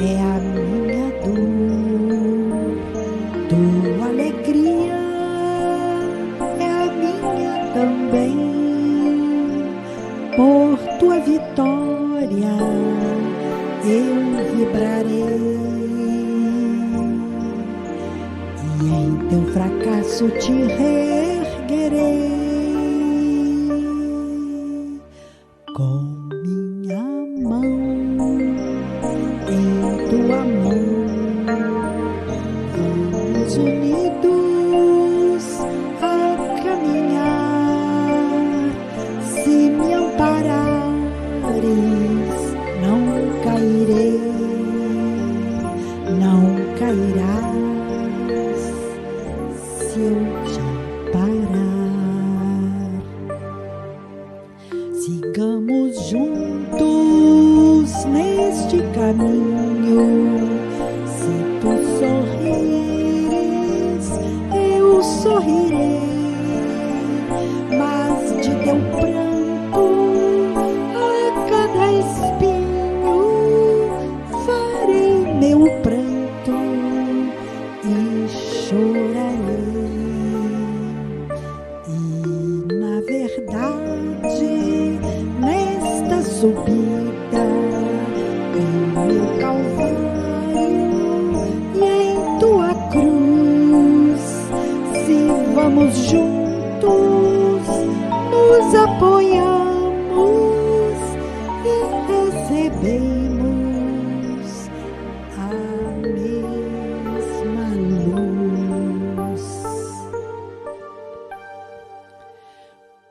é a minha dor. Tua alegria é a minha também. Por tua vitória eu vibrarei, e em teu fracasso te reerguerei. Com minha mão em tua mão, vamos unidos a caminhar. Se me amparares, não cairei, não cairás. Se eu te amparar, sigamos juntos neste caminho. Se tu sorrires, eu sorrirei, mas de teu pranto a cada espinho farei meu pranto e chorarei. E na verdade, nesta subida em meu Calvário e em tua cruz, se vamos juntos, nos apoiamos e recebemos a mesma luz.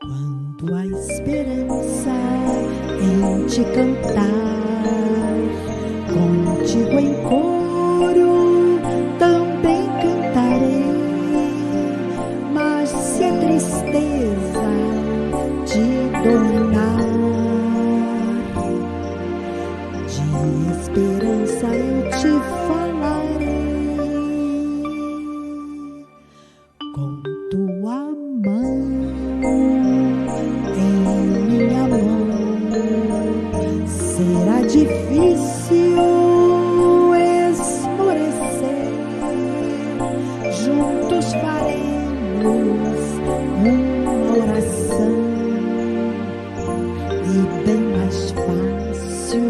Quando a esperança em te cantar, contigo em coro também cantarei. Mas se a tristeza te dominar, de esperança eu te falarei. Com tua mão em minha mão, será difícil esmorecer. Juntos faremos uma oração e bem mais fácil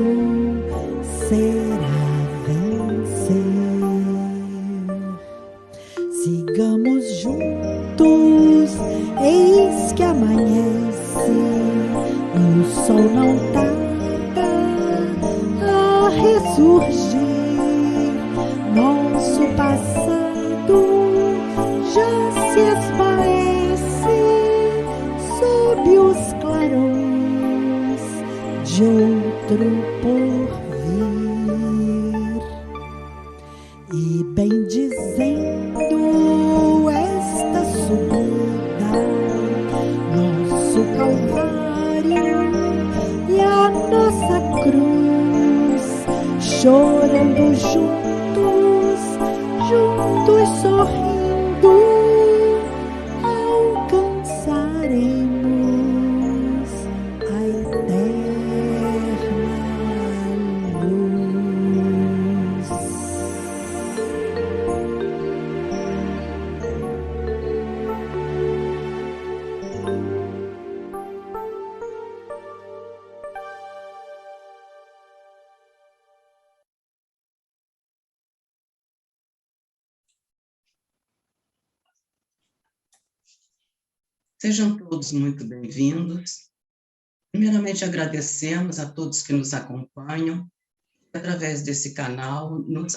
será vencer. Sigamos juntos, eis que amanhece, o sol não tarda a ressurgir. Nosso passado já se esparece sob os clarões de outro porvir. E bem dizendo esta subida, nosso Calvário e a nossa cruz, chorando juntos, juntos sorrindo, alcançaremos a eterna luz. Sejam todos muito bem-vindos. Primeiramente, agradecemos a todos que nos acompanham, através desse canal, nos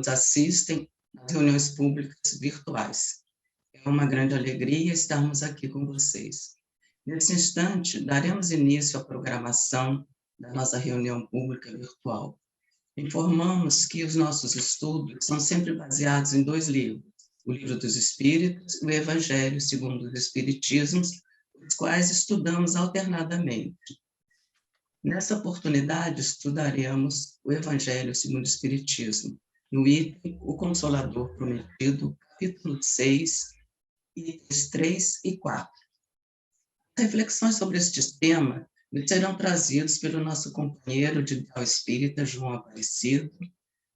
assistem nas reuniões públicas virtuais. É uma grande alegria estarmos aqui com vocês. Nesse instante, daremos início à programação da nossa reunião pública virtual. Informamos que os nossos estudos são sempre baseados em 2 livros, o Livro dos Espíritos e o Evangelho segundo os Espiritismos, os quais estudamos alternadamente. Nessa oportunidade, estudaremos o Evangelho segundo o Espiritismo, no item O Consolador Prometido, capítulo 6, itens 3 e 4. Reflexões sobre este tema serão trazidos pelo nosso companheiro de ideal espírita, João Aparecido,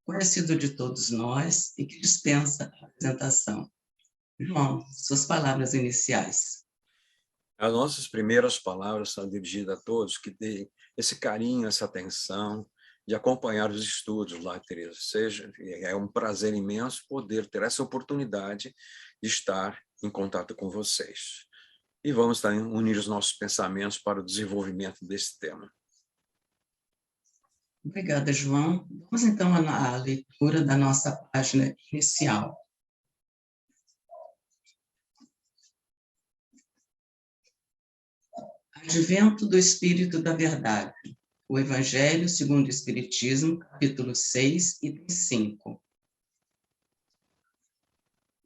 conhecido de todos nós e que dispensa a apresentação. João, suas palavras iniciais. As nossas primeiras palavras são dirigidas a todos que têm esse carinho, essa atenção de acompanhar os estudos lá, Tereza. É um prazer imenso poder ter essa oportunidade de estar em contato com vocês. E vamos também unir os nossos pensamentos para o desenvolvimento desse tema. Obrigada, João. Vamos então à leitura da nossa página inicial. Advento do Espírito da Verdade. O Evangelho segundo o Espiritismo, capítulo 6, item 5.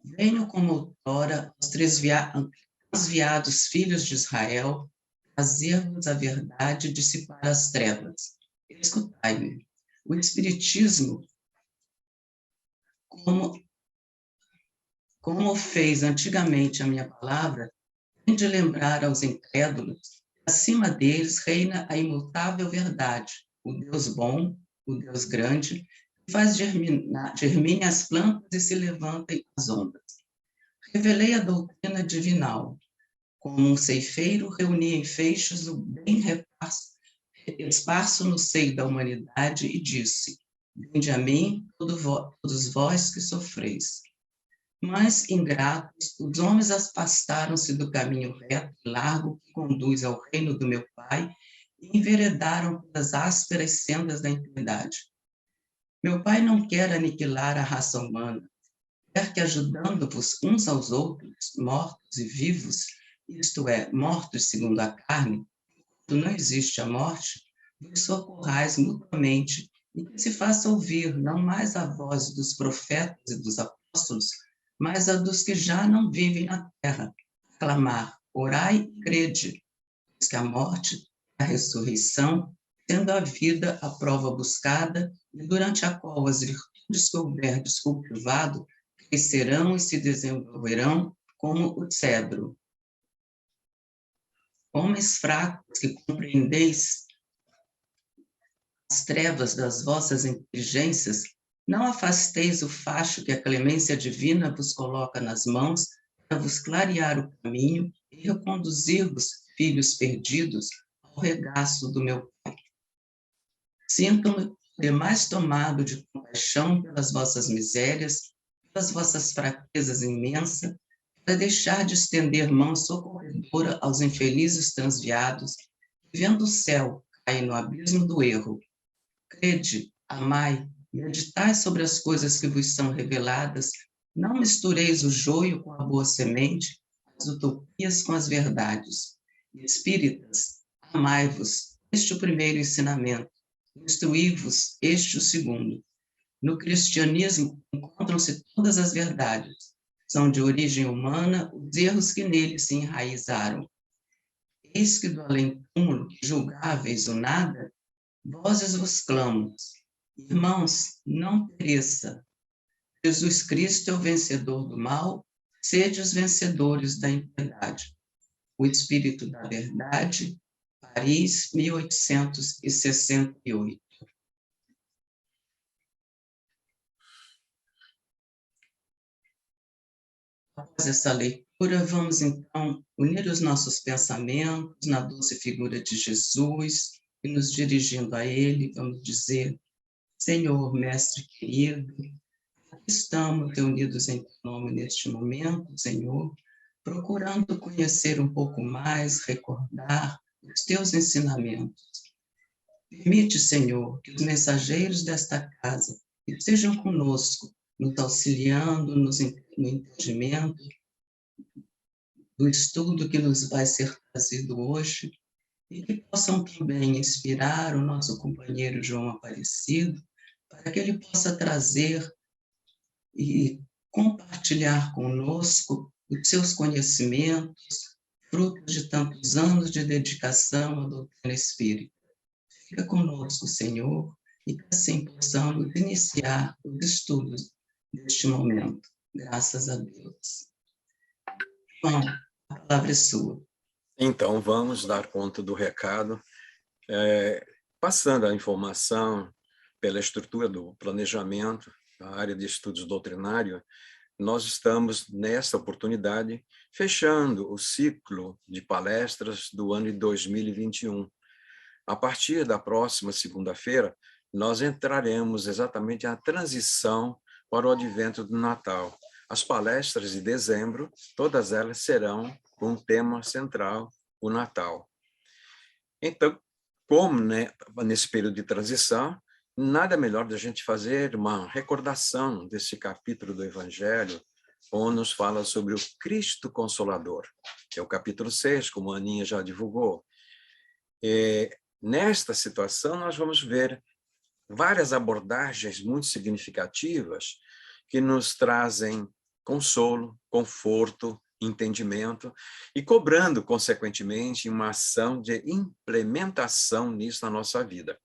Venho como outrora os transviados filhos de Israel, trazer-vos a verdade e dissipar as trevas. Escutai-me. O Espiritismo, como fez antigamente a minha palavra, tem de lembrar aos incrédulos que acima deles reina a imutável verdade, o Deus bom, o Deus grande, que faz germine as plantas e se levantem as ondas. Revelei a doutrina divinal. Como um ceifeiro, reuni em feixes o bem esparso no seio da humanidade e disse: vinde a mim, todos vós que sofreis. Mas, ingratos, os homens afastaram-se do caminho reto e largo que conduz ao reino do meu Pai e enveredaram pelas ásperas sendas da impiedade. Meu Pai não quer aniquilar a raça humana, quer que, ajudando-vos uns aos outros, mortos e vivos, isto é, mortos segundo a carne, quando não existe a morte, vos socorrais mutuamente e que se faça ouvir não mais a voz dos profetas e dos apóstolos, mas a dos que já não vivem na terra, clamar, orai e crede, pois que a morte é a ressurreição, tendo a vida a prova buscada, e durante a qual as virtudes que houverdes cultivado crescerão e se desenvolverão como o cedro. Homens fracos que compreendeis as trevas das vossas inteligências, não afasteis o facho que a clemência divina vos coloca nas mãos para vos clarear o caminho e reconduzir-vos, filhos perdidos, ao regaço do meu Pai. Sinto-me demais tomado de compaixão pelas vossas misérias, pelas vossas fraquezas imensas, para deixar de estender mão socorredora aos infelizes transviados, que, vendo o céu cair no abismo do erro. Crede, amai, meditai sobre as coisas que vos são reveladas, não mistureis o joio com a boa semente, as utopias com as verdades. Espíritas, amai-vos, este é o primeiro ensinamento, instruí-vos, este o segundo. No cristianismo encontram-se todas as verdades, são de origem humana os erros que nele se enraizaram. Eis que do além-túmulo, que julgáveis o nada, vozes vos clamam, irmãos, não pereça. Jesus Cristo é o vencedor do mal, sede os vencedores da impiedade. O Espírito da Verdade, Paris, 1868. Após essa leitura, vamos então unir os nossos pensamentos na doce figura de Jesus e nos dirigindo a Ele, vamos dizer: Senhor, Mestre querido, aqui estamos reunidos em teu nome neste momento, Senhor, procurando conhecer um pouco mais, recordar os teus ensinamentos. Permite, Senhor, que os mensageiros desta casa estejam conosco, nos auxiliando no entendimento do estudo que nos vai ser trazido hoje, e que possam também inspirar o nosso companheiro João Aparecido, para que ele possa trazer e compartilhar conosco os seus conhecimentos, frutos de tantos anos de dedicação à doutrina espírita. Fica conosco, Senhor, e que assim possamos iniciar os estudos deste momento. Graças a Deus. Bom, a palavra é sua. Então, vamos dar conta do recado, passando a informação, pela estrutura do planejamento, a área de estudos doutrinário, nós estamos, nessa oportunidade, fechando o ciclo de palestras do ano de 2021. A partir da próxima segunda-feira, nós entraremos exatamente na transição para o advento do Natal. As palestras de dezembro, todas elas serão com um tema central, o Natal. Então, como nesse período de transição, nada melhor da gente fazer uma recordação desse capítulo do Evangelho, onde nos fala sobre o Cristo Consolador, que é o capítulo 6, como a Aninha já divulgou. Nesta situação, nós vamos ver várias abordagens muito significativas que nos trazem consolo, conforto, entendimento e cobrando, consequentemente, uma ação de implementação nisso na nossa vida.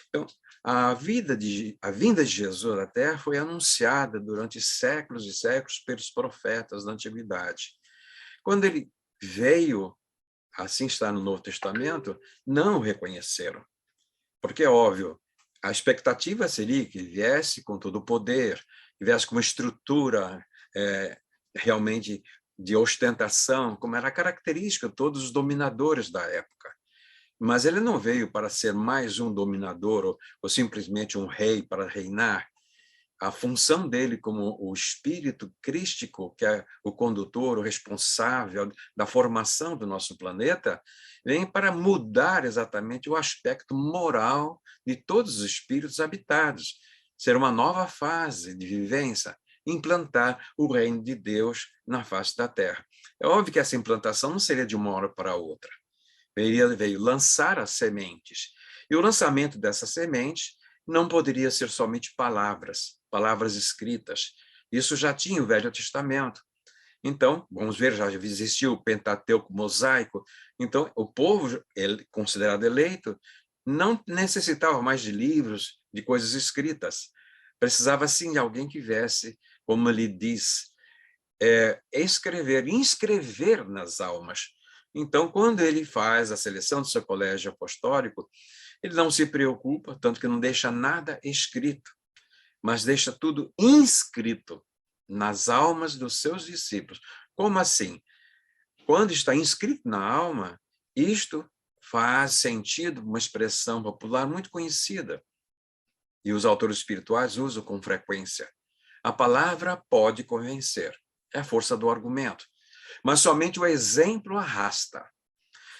Então, a vinda de Jesus à Terra foi anunciada durante séculos e séculos pelos profetas da Antiguidade. Quando ele veio, assim está no Novo Testamento, não o reconheceram. Porque, é óbvio, a expectativa seria que viesse com todo o poder, que viesse com uma estrutura realmente de ostentação, como era característica de todos os dominadores da época. Mas ele não veio para ser mais um dominador ou simplesmente um rei para reinar. A função dele como o espírito crístico, que é o condutor, o responsável da formação do nosso planeta, vem para mudar exatamente o aspecto moral de todos os espíritos habitados, ser uma nova fase de vivência, implantar o reino de Deus na face da Terra. É óbvio que essa implantação não seria de uma hora para outra. Veio lançar as sementes. E o lançamento dessas sementes não poderia ser somente palavras escritas. Isso já tinha o Velho Testamento. Então, vamos ver, já existiu o Pentateuco mosaico. Então, o povo, considerado eleito, não necessitava mais de livros, de coisas escritas. Precisava, sim, de alguém que viesse, como ele diz, inscrever nas almas. Então, quando ele faz a seleção do seu colégio apostólico, ele não se preocupa, tanto que não deixa nada escrito, mas deixa tudo inscrito nas almas dos seus discípulos. Como assim? Quando está inscrito na alma, isto faz sentido, uma expressão popular muito conhecida, e os autores espirituais usam com frequência. A palavra pode convencer, é a força do argumento, mas somente o exemplo arrasta.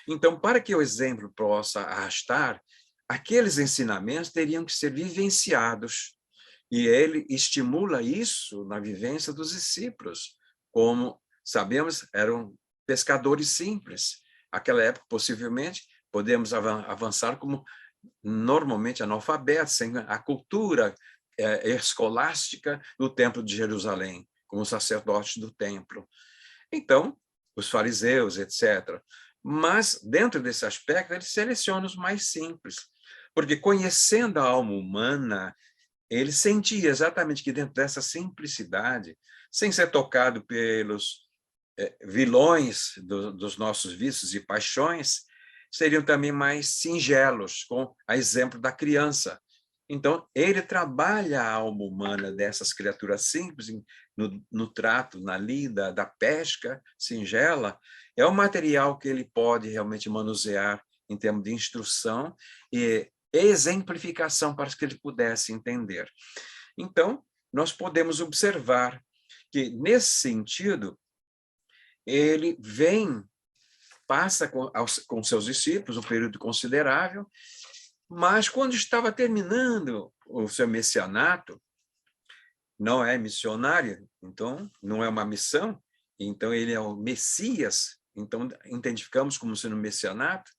Então, para que o exemplo possa arrastar, aqueles ensinamentos teriam que ser vivenciados, e ele estimula isso na vivência dos discípulos. Como sabemos, eram pescadores simples. Naquela época, possivelmente, podemos avançar como normalmente analfabetos, sem a cultura escolástica do Templo de Jerusalém, como sacerdotes do templo. Então, os fariseus, etc. Mas, dentro desse aspecto, ele seleciona os mais simples, porque conhecendo a alma humana, ele sentia exatamente que dentro dessa simplicidade, sem ser tocado pelos vilões dos nossos vícios e paixões, seriam também mais singelos, com a exemplo da criança. Então, ele trabalha a alma humana dessas criaturas simples, no trato, na lida, da pesca singela, é o material que ele pode realmente manusear em termos de instrução e exemplificação para que ele pudesse entender. Então, nós podemos observar que, nesse sentido, ele passa com seus discípulos um período considerável, mas quando estava terminando o seu messianato, não é missionário, então não é uma missão, então ele é o Messias, então identificamos como sendo messianato,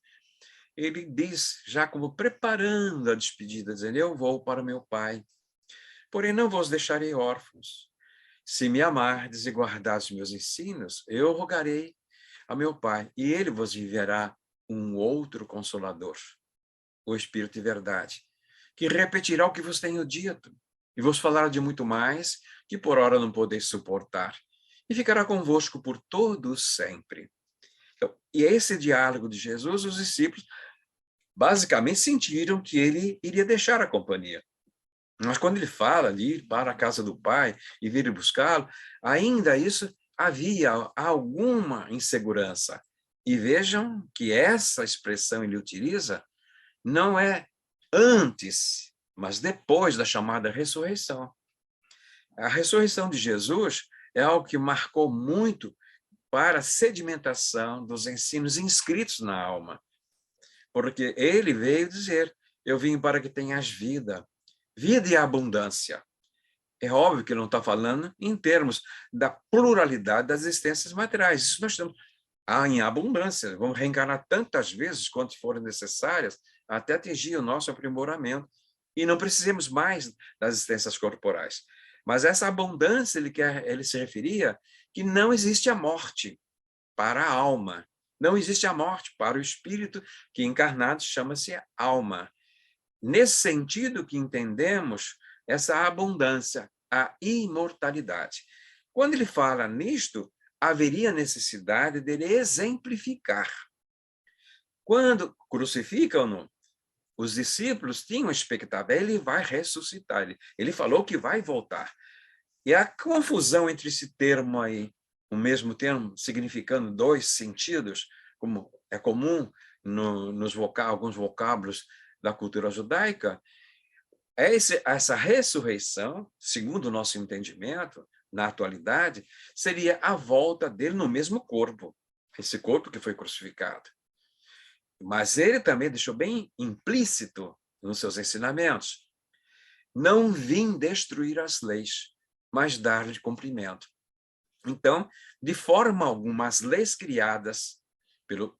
ele diz, já como preparando a despedida, dizendo, eu vou para meu Pai, porém não vos deixarei órfãos. Se me amardes e guardardes meus ensinos, eu rogarei a meu Pai, e ele vos enviará um outro Consolador, o Espírito de verdade, que repetirá o que vos tenho dito, e vos falará de muito mais, que por ora não podeis suportar, e ficará convosco por todos sempre. Então, e esse diálogo de Jesus, os discípulos basicamente sentiram que ele iria deixar a companhia. Mas quando ele fala de ir para a casa do Pai e vir buscá-lo, ainda isso havia alguma insegurança. E vejam que essa expressão ele utiliza não é antes, mas depois da chamada ressurreição. A ressurreição de Jesus é algo que marcou muito para a sedimentação dos ensinos inscritos na alma. Porque ele veio dizer, eu vim para que tenhas vida, vida e abundância. É óbvio que ele não está falando em termos da pluralidade das existências materiais. Isso nós temos em abundância. Vamos reencarnar tantas vezes quanto forem necessárias até atingir o nosso aprimoramento. E não precisemos mais das existências corporais. Mas essa abundância, ele se referia que não existe a morte para a alma. Não existe a morte para o espírito, que encarnado chama-se alma. Nesse sentido que entendemos essa abundância, a imortalidade. Quando ele fala nisto, haveria necessidade dele exemplificar. Quando crucificam-no, os discípulos tinham expectativa, ele vai ressuscitar. Ele falou que vai voltar. E a confusão entre esse termo aí, o mesmo termo, significando dois sentidos, como é comum alguns vocábulos da cultura judaica, essa ressurreição, segundo o nosso entendimento, na atualidade, seria a volta dele no mesmo corpo, esse corpo que foi crucificado. Mas ele também deixou bem implícito nos seus ensinamentos: não vim destruir as leis, mas dar-lhe cumprimento. Então, de forma alguma, as leis criadas pelo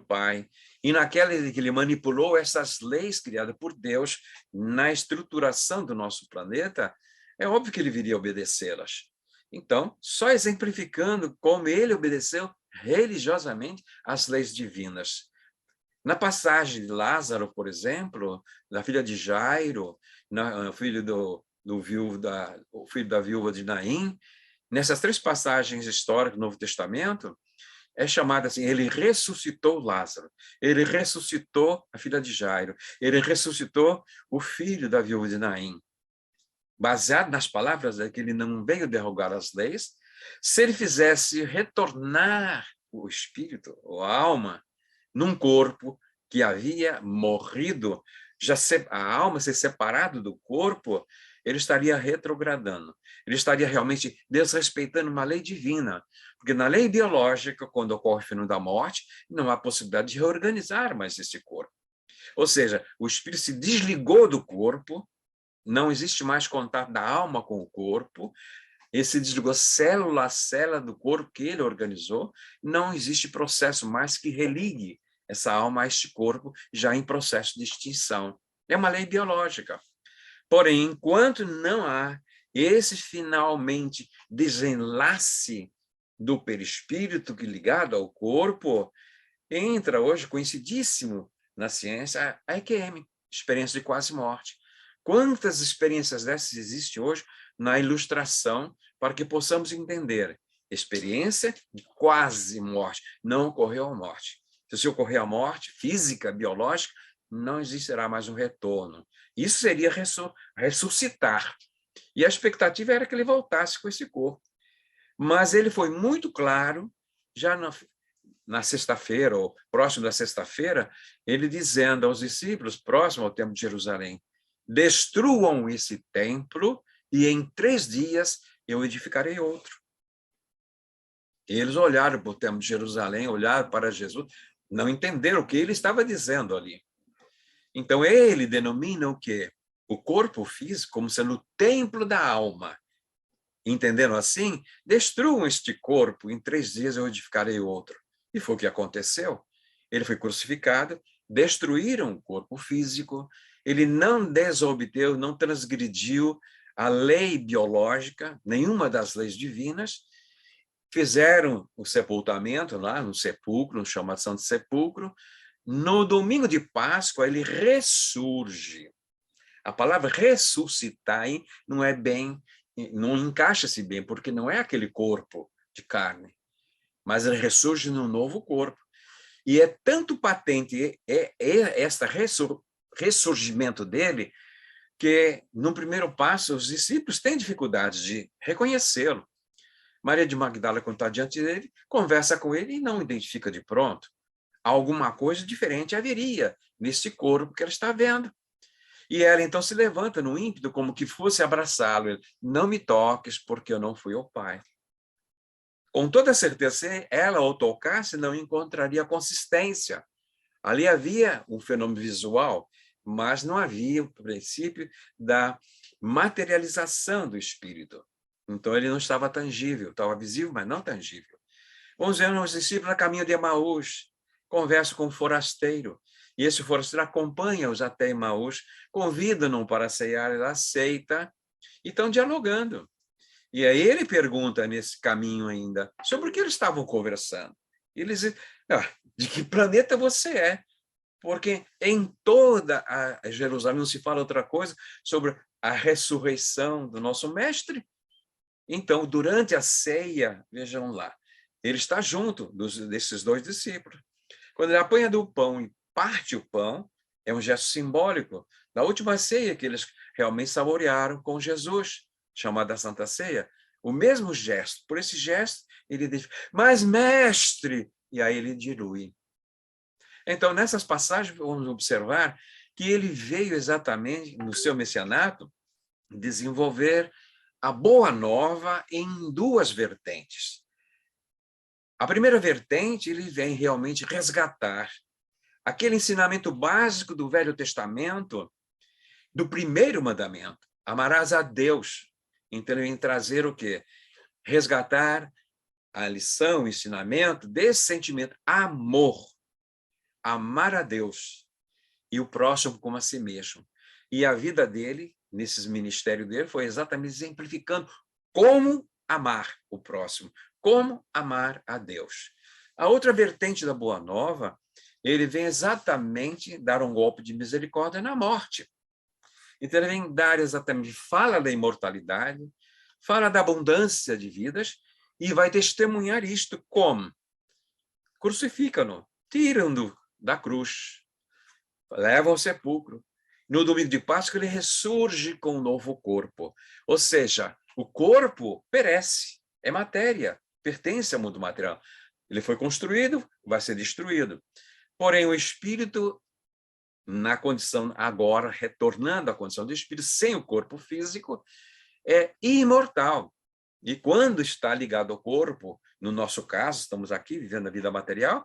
Pai, e naquela que ele manipulou essas leis criadas por Deus na estruturação do nosso planeta, é óbvio que ele viria obedecê-las. Então, só exemplificando como ele obedeceu religiosamente às leis divinas. Na passagem de Lázaro, por exemplo, da filha de Jairo, o filho da viúva de Naim, nessas três passagens históricas do Novo Testamento, é chamado assim: ele ressuscitou Lázaro, ele ressuscitou a filha de Jairo, ele ressuscitou o filho da viúva de Naim. Baseado nas palavras de que ele não veio derrogar as leis, se ele fizesse retornar o espírito, ou a alma, num corpo que havia morrido, a alma ser separado do corpo, ele estaria retrogradando. Ele estaria realmente desrespeitando uma lei divina. Porque na lei biológica, quando ocorre o fenômeno da morte, não há possibilidade de reorganizar mais esse corpo. Ou seja, o espírito se desligou do corpo, não existe mais contato da alma com o corpo, ele se desligou célula a célula do corpo que ele organizou, não existe processo mais que religue essa alma a este corpo já em processo de extinção. É uma lei biológica. Porém, enquanto não há esse finalmente desenlace do perispírito que ligado ao corpo, entra hoje, conhecidíssimo na ciência, a EQM, experiência de quase morte. Quantas experiências dessas existem hoje na ilustração para que possamos entender? Experiência de quase morte, não ocorreu a morte. Se ocorrer a morte física, biológica, não existirá mais um retorno. Isso seria ressuscitar. E a expectativa era que ele voltasse com esse corpo. Mas ele foi muito claro, já na sexta-feira, ou próximo da sexta-feira, ele dizendo aos discípulos, próximo ao Templo de Jerusalém: destruam esse templo e em 3 dias eu edificarei outro. Eles olharam para o Templo de Jerusalém, olharam para Jesus, não entenderam o que ele estava dizendo ali. Então, ele denomina o quê? O corpo físico como sendo o templo da alma. Entenderam assim? Destruam este corpo, em 3 dias eu edificarei outro. E foi o que aconteceu. Ele foi crucificado, destruíram o corpo físico, ele não desobedeceu, não transgrediu a lei biológica, nenhuma das leis divinas, fizeram o sepultamento lá no sepulcro, chamação de sepulcro. No domingo de Páscoa, ele ressurge. A palavra ressuscitar não encaixa-se bem, porque não é aquele corpo de carne, mas ele ressurge num novo corpo. E é tanto patente este ressurgimento dele, que, no primeiro passo, os discípulos têm dificuldade de reconhecê-lo. Maria de Magdala, quando está diante dele, conversa com ele e não identifica de pronto. Alguma coisa diferente haveria nesse corpo que ela está vendo. E ela, então, se levanta no ímpeto, como que fosse abraçá-lo. Não me toques, porque eu não fui ao Pai. Com toda certeza, se ela o tocasse, não encontraria consistência. Ali havia um fenômeno visual, mas não havia o princípio da materialização do espírito. Então, ele não estava tangível, estava visível, mas não tangível. Vamos ver os discípulos no caminho de Emaús, conversam com um forasteiro, e esse forasteiro acompanha-os até Emaús, convida-no para ceiar, ele aceita, e estão dialogando. E aí ele pergunta nesse caminho ainda sobre o que eles estavam conversando. Eles dizem, de que planeta você é? Porque em toda a Jerusalém não se fala outra coisa sobre a ressurreição do nosso mestre. Então, durante a ceia, vejam lá, ele está junto desses dois discípulos. Quando ele apanha do pão e parte o pão, é um gesto simbólico da última ceia que eles realmente saborearam com Jesus, chamada Santa Ceia. O mesmo gesto. Por esse gesto, ele diz, mas mestre! E aí ele dilui. Então, nessas passagens, vamos observar que ele veio exatamente, no seu messianato, desenvolver a boa nova em duas vertentes. A primeira vertente, ele vem realmente resgatar aquele ensinamento básico do Velho Testamento, do primeiro mandamento, amarás a Deus. Então, ele vem trazer o quê? Resgatar a lição, o ensinamento desse sentimento, amor. Amar a Deus e o próximo como a si mesmo. E a vida dele, nesses ministérios dele, foi exatamente exemplificando como amar o próximo, como amar a Deus. A outra vertente da Boa Nova, ele vem exatamente dar um golpe de misericórdia na morte. Então, ele vem dar exatamente, fala da imortalidade, fala da abundância de vidas e vai testemunhar isto como? Crucificam-no, tiram-no da cruz, levam ao sepulcro. No domingo de Páscoa, ele ressurge com um novo corpo. Ou seja, o corpo perece, é matéria, pertence ao mundo material. Ele foi construído, vai ser destruído. Porém, o espírito, na condição agora, retornando à condição do espírito, sem o corpo físico, é imortal. E quando está ligado ao corpo, no nosso caso, estamos aqui vivendo a vida material,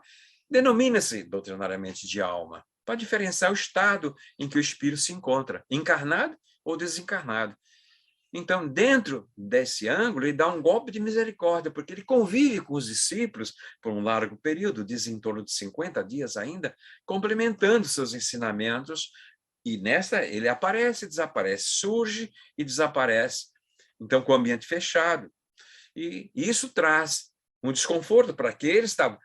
denomina-se doutrinariamente de alma, para diferenciar o estado em que o espírito se encontra, encarnado ou desencarnado. Então, dentro desse ângulo, ele dá um golpe de misericórdia, porque ele convive com os discípulos por um largo período, diz em torno de 50 dias ainda, complementando seus ensinamentos, e nessa ele aparece e desaparece, surge e desaparece, então com o ambiente fechado. E isso traz um desconforto para que ele estava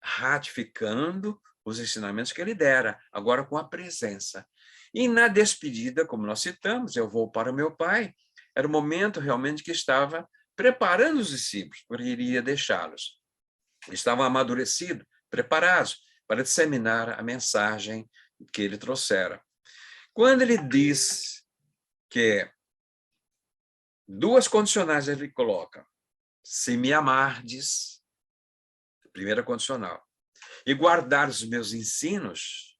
ratificando os ensinamentos que ele dera, agora com a presença. E na despedida, como nós citamos, eu vou para o meu Pai, era o momento realmente que estava preparando os discípulos, porque iria deixá-los. Estavam amadurecidos, preparados para disseminar a mensagem que ele trouxera. Quando ele diz que duas condicionais ele coloca, se me amardes, primeira condicional, e guardar os meus ensinos,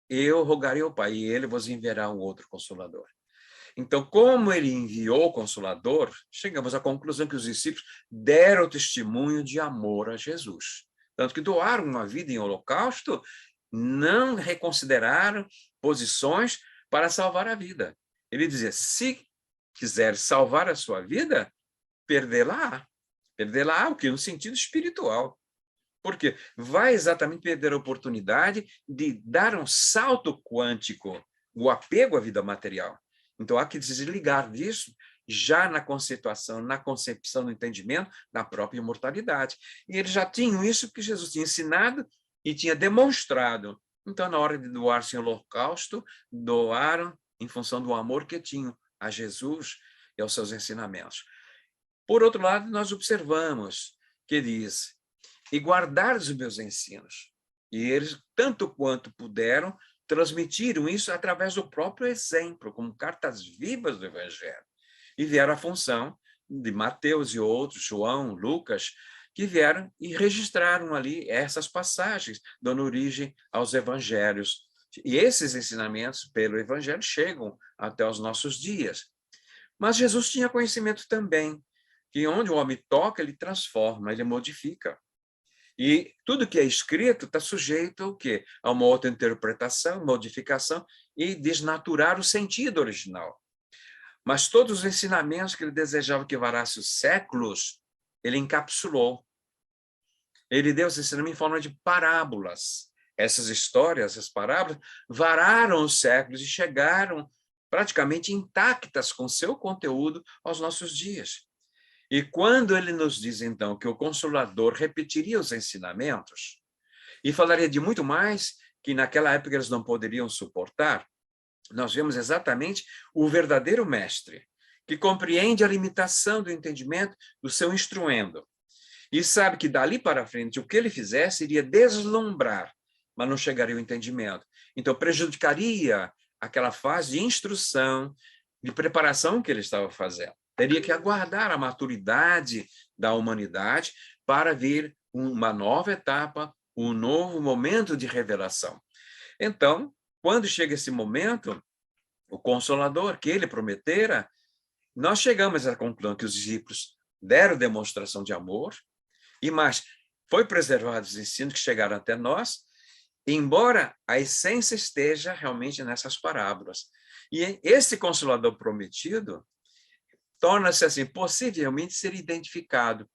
eu rogarei ao Pai, e ele vos enviará um outro Consolador. Então, como ele enviou o Consolador, chegamos à conclusão que os discípulos deram testemunho de amor a Jesus. Tanto que doaram uma vida em holocausto, não reconsideraram posições para salvar a vida. Ele dizia, se quiser salvar a sua vida, perdê-la. Perdê-la, o que? No sentido espiritual. Porque vai exatamente perder a oportunidade de dar um salto quântico, o apego à vida material. Então, há que desligar disso já na conceituação, na concepção, no entendimento da própria imortalidade. E eles já tinham isso que Jesus tinha ensinado e tinha demonstrado. Então, na hora de doar-se em holocausto, doaram em função do amor que tinham a Jesus e aos seus ensinamentos. Por outro lado, nós observamos que diz, e guardar os meus ensinos. E eles, tanto quanto puderam, transmitiram isso através do próprio exemplo, como cartas vivas do Evangelho. E vieram a função de Mateus e outros, João, Lucas, que vieram e registraram ali essas passagens, dando origem aos evangelhos. E esses ensinamentos pelo evangelho chegam até os nossos dias. Mas Jesus tinha conhecimento também, que onde o homem toca, ele transforma, ele modifica. E tudo que é escrito está sujeito ao quê? A uma outra interpretação, modificação e desnaturar o sentido original. Mas todos os ensinamentos que ele desejava que varasse os séculos, ele encapsulou. Ele deu os ensinamentos em forma de parábolas. Essas histórias, essas parábolas, vararam os séculos e chegaram praticamente intactas com seu conteúdo aos nossos dias. E quando ele nos diz, então, que o Consolador repetiria os ensinamentos e falaria de muito mais que naquela época eles não poderiam suportar, nós vemos exatamente o verdadeiro mestre, que compreende a limitação do entendimento do seu instruendo e sabe que dali para frente o que ele fizesse iria deslumbrar, mas não chegaria ao entendimento. Então prejudicaria aquela fase de instrução, de preparação que ele estava fazendo. Teria que aguardar a maturidade da humanidade para vir uma nova etapa, um novo momento de revelação. Então, quando chega esse momento, o Consolador que ele prometera, nós chegamos à conclusão que os discípulos deram demonstração de amor, e mais, foi preservado os ensinos que chegaram até nós, embora a essência esteja realmente nessas parábolas. E esse Consolador prometido torna-se assim, possivelmente ser identificado.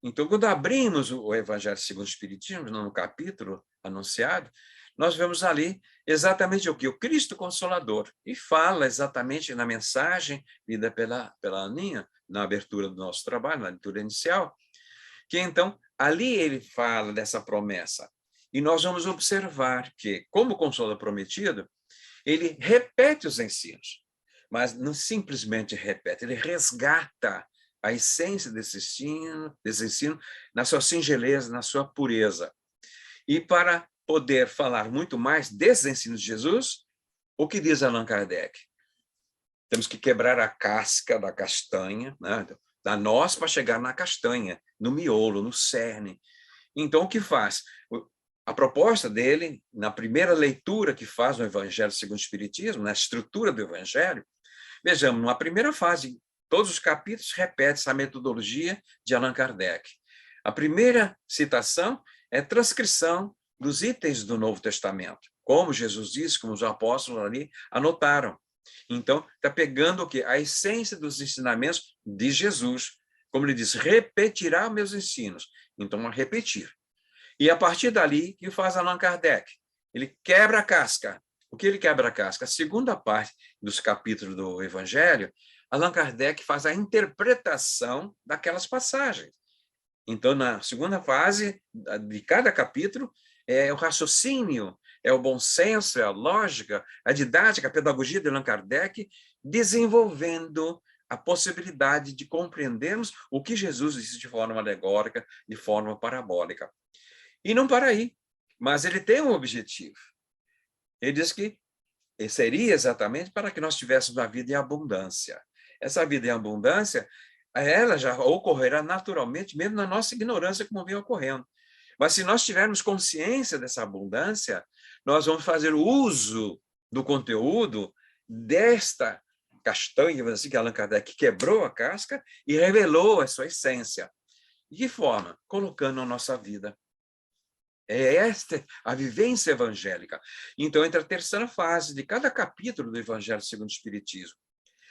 Então, quando abrimos o Evangelho segundo o Espiritismo, no capítulo anunciado, nós vemos ali exatamente o que? O Cristo Consolador. E fala exatamente na mensagem lida pela Aninha, na abertura do nosso trabalho, na leitura inicial, que então, ali ele fala dessa promessa. E nós vamos observar que, como Consolador prometido, ele repete os ensinos, mas não simplesmente repete, ele resgata a essência desse ensino na sua singeleza, na sua pureza. E para poder falar muito mais desses ensinos de Jesus, o que diz Allan Kardec? Temos que quebrar a casca da castanha, né? Da noz para chegar na castanha, no miolo, no cerne. Então, o que faz? A proposta dele, na primeira leitura que faz no Evangelho segundo o Espiritismo, na estrutura do Evangelho, vejamos, numa primeira fase, todos os capítulos repetem essa metodologia de Allan Kardec. A primeira citação é transcrição dos itens do Novo Testamento, como Jesus disse, como os apóstolos ali anotaram. Então, está pegando o quê? A essência dos ensinamentos de Jesus. Como ele disse, repetirá meus ensinos. Então, a repetir. E a partir dali, o que faz Allan Kardec? Ele quebra a casca. O que ele quebra a casca? A segunda parte dos capítulos do Evangelho, Allan Kardec faz a interpretação daquelas passagens. Então, na segunda fase de cada capítulo, é o raciocínio, é o bom senso, é a lógica, a didática, a pedagogia de Allan Kardec, desenvolvendo a possibilidade de compreendermos o que Jesus disse de forma alegórica, de forma parabólica. E não para aí, mas ele tem um objetivo. Ele diz que seria exatamente para que nós tivéssemos uma vida em abundância. Essa vida em abundância, ela já ocorrerá naturalmente, mesmo na nossa ignorância, como vem ocorrendo. Mas se nós tivermos consciência dessa abundância, nós vamos fazer uso do conteúdo desta castanha, assim, que Allan Kardec quebrou a casca e revelou a sua essência. De que forma? Colocando na nossa vida. É esta a vivência evangélica. Então, entre a terceira fase de cada capítulo do Evangelho segundo o Espiritismo,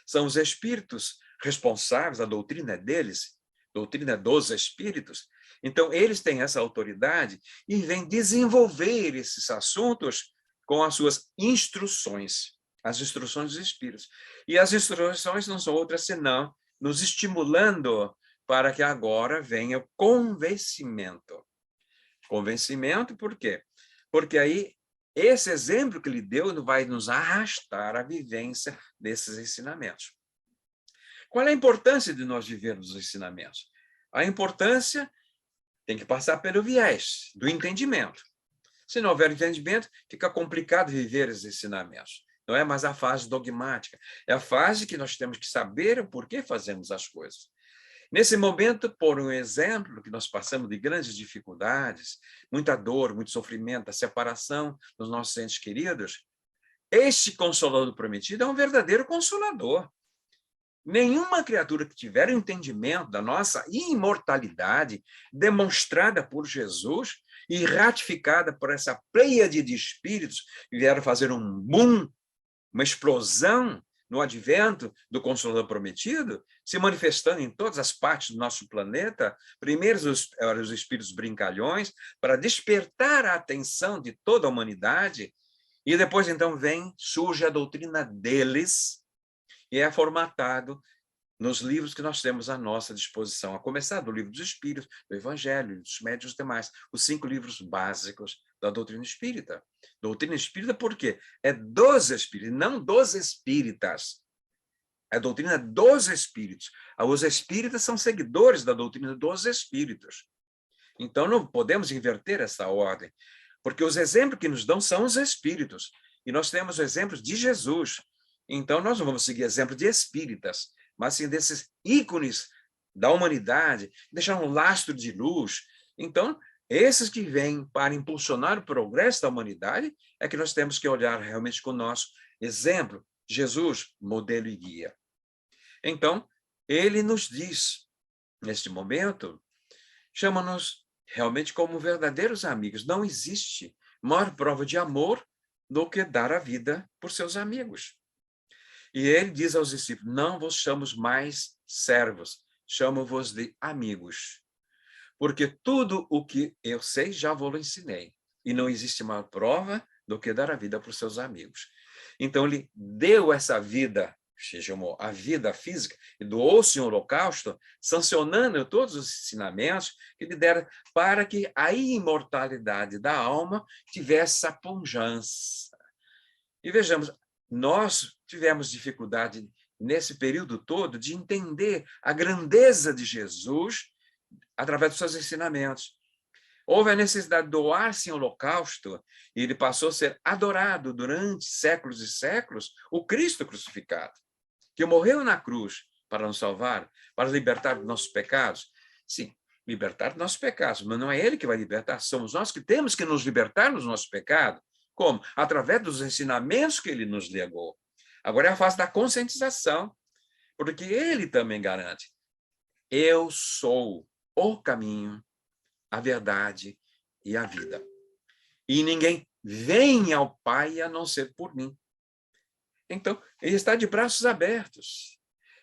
são os espíritos responsáveis, a doutrina é deles, a doutrina é dos espíritos. Então, eles têm essa autoridade e vêm desenvolver esses assuntos com as suas instruções, as instruções dos espíritos. E as instruções não são outras senão nos estimulando para que agora venha o convencimento. Convencimento, por quê? Porque aí esse exemplo que ele deu vai nos arrastar à vivência desses ensinamentos. Qual é a importância de nós vivermos os ensinamentos? A importância tem que passar pelo viés do entendimento. Se não houver entendimento, fica complicado viver esses ensinamentos. Não é mais a fase dogmática, é a fase que nós temos que saber o porquê fazemos as coisas. Nesse momento, por um exemplo, que nós passamos de grandes dificuldades, muita dor, muito sofrimento, a separação dos nossos entes queridos, este Consolador prometido é um verdadeiro consolador. Nenhuma criatura que tiver o entendimento da nossa imortalidade, demonstrada por Jesus e ratificada por essa pleiade de espíritos que vieram fazer um boom, uma explosão no advento do Consolador prometido, se manifestando em todas as partes do nosso planeta, primeiro os espíritos brincalhões, para despertar a atenção de toda a humanidade, e depois, então, surge a doutrina deles, e é formatado nos livros que nós temos à nossa disposição, a começar do Livro dos Espíritos, do Evangelho, dos Médiuns e demais, os 5 livros básicos da doutrina espírita. Doutrina espírita por quê? É dos espíritos, não dos espíritas. É a doutrina dos espíritos. Os espíritas são seguidores da doutrina dos espíritos. Então, não podemos inverter essa ordem, porque os exemplos que nos dão são os espíritos, e nós temos exemplos de Jesus. Então, nós não vamos seguir exemplo de espíritas, mas sim desses ícones da humanidade, deixar um lastro de luz. Então, esses que vêm para impulsionar o progresso da humanidade é que nós temos que olhar realmente com o nosso exemplo, Jesus, modelo e guia. Então, ele nos diz, neste momento, chama-nos realmente como verdadeiros amigos. Não existe maior prova de amor do que dar a vida por seus amigos. E ele diz aos discípulos, não vos chamo mais servos, chamo-vos de amigos. Porque tudo o que eu sei já vos ensinei. E não existe maior prova do que dar a vida por seus amigos. Então, ele deu essa vida, se chamou a vida física, e doou-se em holocausto, sancionando todos os ensinamentos que lhe deram para que a imortalidade da alma tivesse a pujança. E vejamos, nós tivemos dificuldade nesse período todo de entender a grandeza de Jesus através dos seus ensinamentos. Houve a necessidade de doar-se em holocausto e ele passou a ser adorado durante séculos e séculos, o Cristo crucificado, que morreu na cruz para nos salvar, para libertar dos nossos pecados. Sim, libertar dos nossos pecados, mas não é ele que vai libertar, somos nós que temos que nos libertar dos nossos pecados. Como? Através dos ensinamentos que ele nos legou. Agora é a fase da conscientização, porque ele também garante. Eu sou o caminho, a verdade e a vida. E ninguém vem ao Pai a não ser por mim. Então, ele está de braços abertos.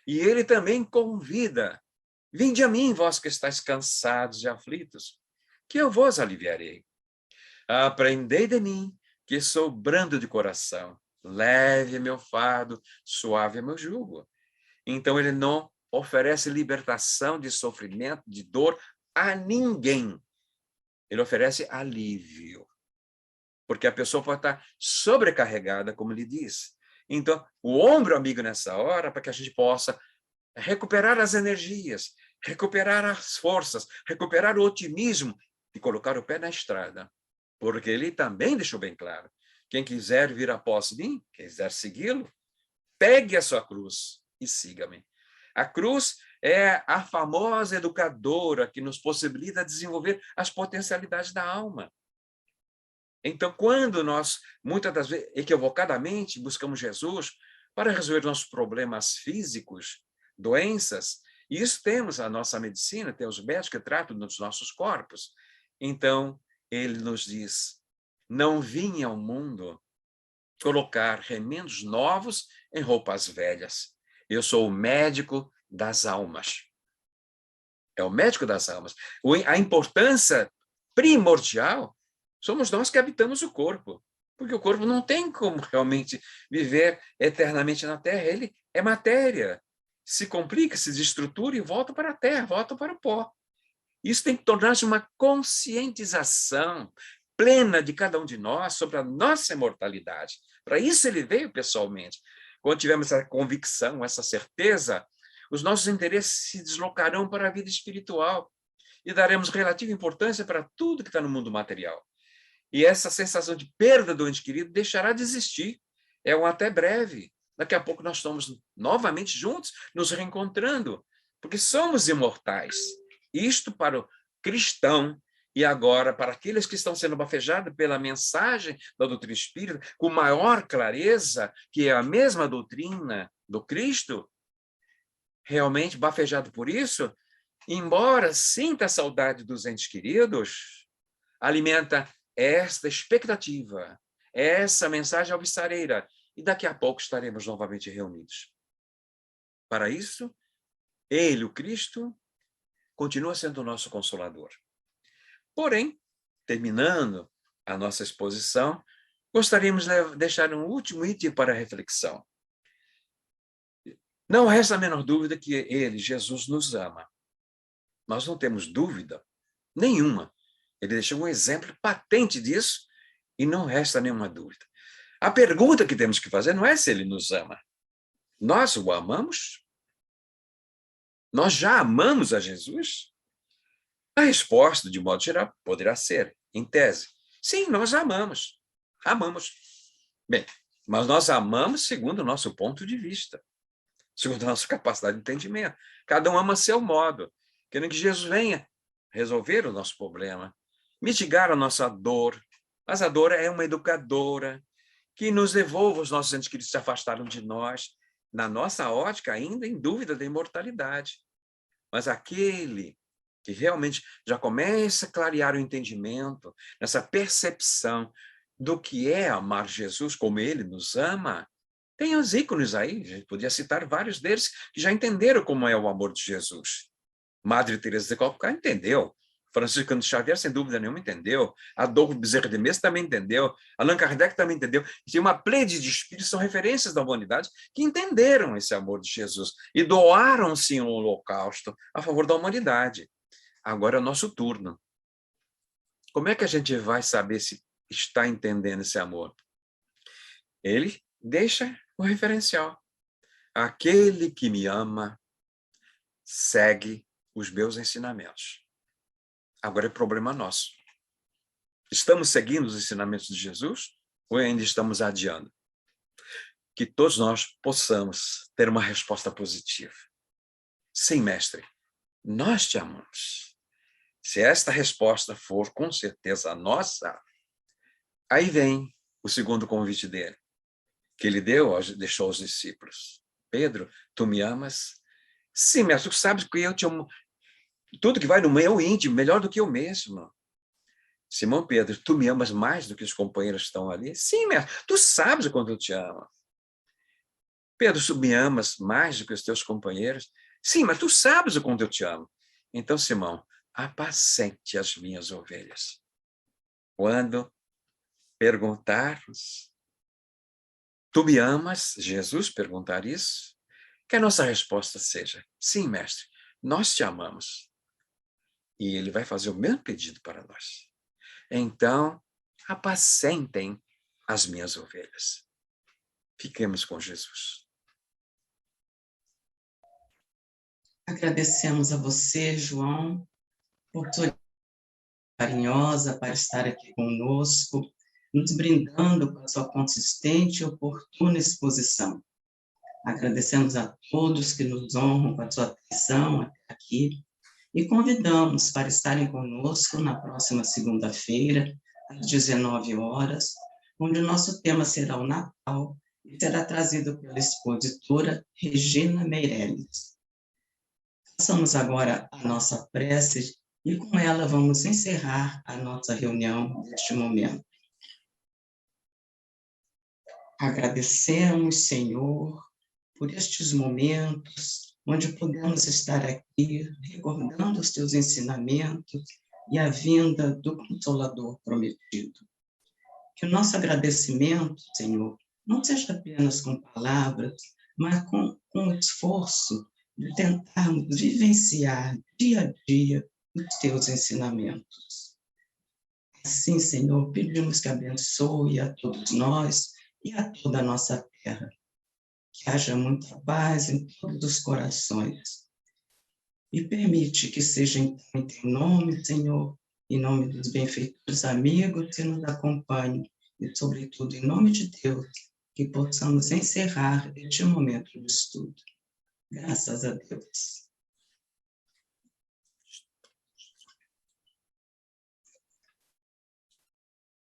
E ele também convida. Vinde a mim, vós que estáis cansados e aflitos, que eu vos aliviarei. Aprendei de mim, que sou brando de coração, leve é meu fardo, suave é meu jugo. Então, ele não oferece libertação de sofrimento, de dor a ninguém. Ele oferece alívio, porque a pessoa pode estar sobrecarregada, como ele diz. Então, o ombro amigo nessa hora, para que a gente possa recuperar as energias, recuperar as forças, recuperar o otimismo e colocar o pé na estrada. Porque ele também deixou bem claro, quem quiser vir após mim, quem quiser segui-lo, pegue a sua cruz e siga-me. A cruz é a famosa educadora que nos possibilita desenvolver as potencialidades da alma. Então, quando nós, muitas das vezes, equivocadamente, buscamos Jesus para resolver nossos problemas físicos, doenças, e isso temos a nossa medicina, tem os médicos que tratam dos nossos corpos. Então, ele nos diz, não vim ao mundo colocar remendos novos em roupas velhas. Eu sou o médico das almas. É o médico das almas. A importância primordial somos nós que habitamos o corpo, porque o corpo não tem como realmente viver eternamente na Terra. Ele é matéria. Se complica, se desestrutura e volta para a Terra, volta para o pó. Isso tem que tornar-se uma conscientização plena de cada um de nós sobre a nossa imortalidade. Para isso ele veio pessoalmente. Quando tivermos essa convicção, essa certeza, os nossos interesses se deslocarão para a vida espiritual e daremos relativa importância para tudo que está no mundo material. E essa sensação de perda do ente querido deixará de existir. É um até breve. Daqui a pouco nós estamos novamente juntos, nos reencontrando, porque somos imortais. Isto para o cristão, e agora para aqueles que estão sendo bafejados pela mensagem da doutrina espírita, com maior clareza, que é a mesma doutrina do Cristo, realmente bafejado por isso, embora sinta a saudade dos entes queridos, alimenta esta expectativa, essa mensagem alvissareira, e daqui a pouco estaremos novamente reunidos. Para isso, ele, o Cristo, continua sendo o nosso Consolador. Porém, terminando a nossa exposição, gostaríamos de deixar um último item para reflexão. Não resta a menor dúvida que ele, Jesus, nos ama. Nós não temos dúvida nenhuma. Ele deixou um exemplo patente disso e não resta nenhuma dúvida. A pergunta que temos que fazer não é se ele nos ama. Nós o amamos? Nós já amamos a Jesus? A resposta, de modo geral, poderá ser, em tese, sim, nós amamos. Amamos. Bem, mas nós amamos segundo o nosso ponto de vista, segundo a nossa capacidade de entendimento. Cada um ama a seu modo, querendo que Jesus venha resolver o nosso problema, mitigar a nossa dor. Mas a dor é uma educadora que nos devolva os nossos entes queridos que se afastaram de nós, na nossa ótica, ainda em dúvida da imortalidade. Mas aquele que realmente já começa a clarear o entendimento, nessa percepção do que é amar Jesus, como ele nos ama, tem os ícones aí, a gente podia citar vários deles que já entenderam como é o amor de Jesus. Madre Teresa de Calcutá entendeu, Francisco de Xavier, sem dúvida nenhuma, entendeu, Adolfo Bezerra de Menezes também entendeu, Allan Kardec também entendeu, e tem uma plede de espíritos, são referências da humanidade, que entenderam esse amor de Jesus e doaram-se um holocausto a favor da humanidade. Agora é o nosso turno. Como é que a gente vai saber se está entendendo esse amor? Ele deixa o referencial. Aquele que me ama segue os meus ensinamentos. Agora é problema nosso. Estamos seguindo os ensinamentos de Jesus ou ainda estamos adiando? Que todos nós possamos ter uma resposta positiva. Sim, mestre, nós te amamos. Se esta resposta for com certeza a nossa, aí vem o segundo convite dele, que ele deixou aos discípulos. Pedro, tu me amas? Sim, mestre, tu sabes que eu te amo. Tudo que vai no meu íntimo, melhor do que eu mesmo. Simão Pedro, tu me amas mais do que os companheiros que estão ali? Sim, mestre, tu sabes o quanto eu te amo. Pedro, tu me amas mais do que os teus companheiros? Sim, mas tu sabes o quanto eu te amo. Então, Simão, apacente as minhas ovelhas. Quando perguntarmos, tu me amas? Jesus perguntar isso, que a nossa resposta seja, sim, mestre, nós te amamos. E ele vai fazer o mesmo pedido para nós. Então, apacentem as minhas ovelhas. Fiquemos com Jesus. Agradecemos a você, João, por sua carinhosa para estar aqui conosco, nos brindando com a sua consistente e oportuna exposição. Agradecemos a todos que nos honram com a sua atenção aqui e convidamos para estarem conosco na próxima segunda-feira, às 19 horas, onde o nosso tema será o Natal e será trazido pela expositora Regina Meirelles. Façamos agora a nossa prece e com ela vamos encerrar a nossa reunião neste momento. Agradecemos, Senhor, por estes momentos onde podemos estar aqui recordando os teus ensinamentos e a vinda do Consolador prometido. Que o nosso agradecimento, Senhor, não seja apenas com palavras, mas com o esforço de tentarmos vivenciar dia a dia os teus ensinamentos. Assim, Senhor, pedimos que abençoe a todos nós e a toda a nossa terra. Que haja muita paz em todos os corações. E permite que seja então em teu nome, Senhor, em nome dos benfeitores amigos que nos acompanham e, sobretudo, em nome de Deus, que possamos encerrar este momento de estudo. Graças a Deus.